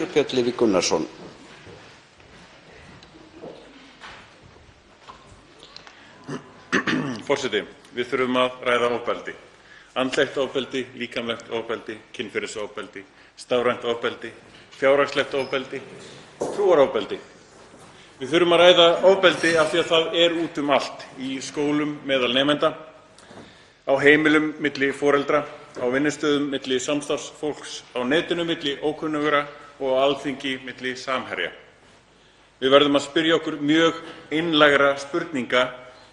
Björn Leví Gunnarsson. Forseti. Við þurfum að ræða ofbeldi. Andlegt ofbeldi, líkamlegt ofbeldi, kynferðisofbeldi, stafrænt ofbeldi, fjárhagslegt ofbeldi, trúarofbeldi. Við þurfum að ræða ofbeldi af því að það er út um allt, í skólum meðal nemenda, á heimilum milli foreldra, á vinnustöðum milli samstarfsfólks, á netinu milli ókunnugra og á Alþingi milli samherja. Við verðum að spyrja okkur mjög einlægra spurninga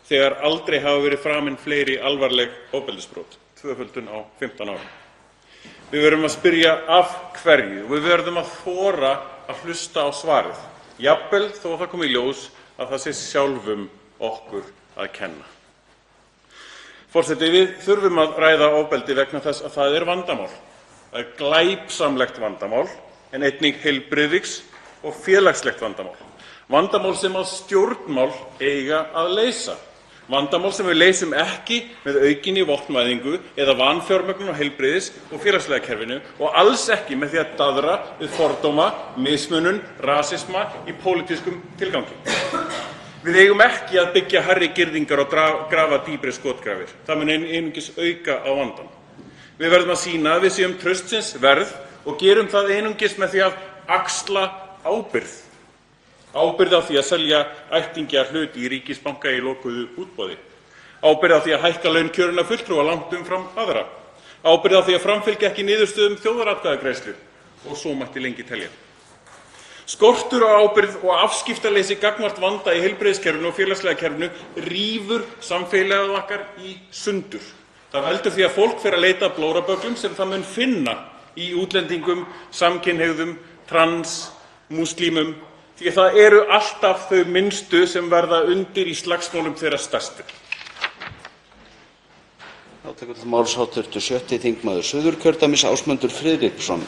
þegar aldrei hafa verið framin fleiri alvarleg ofbeldisbrot, tvöföldun á 15 árum. Við verðum að spyrja af hverju og við verðum að þora að hlusta á svarið, jafnvel þó það komi í ljós að það sé sjálfum okkur að kenna. Forseti, við þurfum að ræða ofbeldi vegna þess að það er vandamál. Það er glæpsamlegt vandamál en einnig heilbrigðis- og félagslegt vandamál. Vandamál sem að stjórnmál eiga að leysa. Vandamál sem við leysum ekki með aukinni vopnvæðingu eða vanfjármögnun á heilbrigðis- og félagslega kerfinu og alls ekki með því að daðra við fordóma, mismunun, rasisma í pólitískum tilgangi. Við eigum ekki að byggja hærri girðingar og grafa dýpri skotgrafir. Það mun einungis auka á vandann. Við verðum að sýna að við séum traustsins verð og gerum það einungis með því að axla ábyrgð. Ábyrgð á því að selja ættingja hluti í ríkisbanka í lokuðu útboði. Ábyrgð á því að hækka laun kjörinna fulltrúa langt umfram aðra. Ábyrgð á því að framfylgja ekki niðurstöðum þjóðaratkvæðagreiðslu og svo mætti lengi telja. Skortur á ábyrgð og afskiptaleysi gagnvart vanda í heilbrigðiskerfinu og félagslega kerfinu rífur samfélagið okkar í sundur. Það veldur því að fólk fer að leita að blórabögglum sem það mun finna í útlendingum, samkynhneigðum, trans, múslímum, því að það eru alltaf þau minnstu sem verða undir í slagsmálum þeirra stærstu. Þá tekur til máls hv. 6. þingmaður Suðurkjördæmis Ásmundur Friðriksson.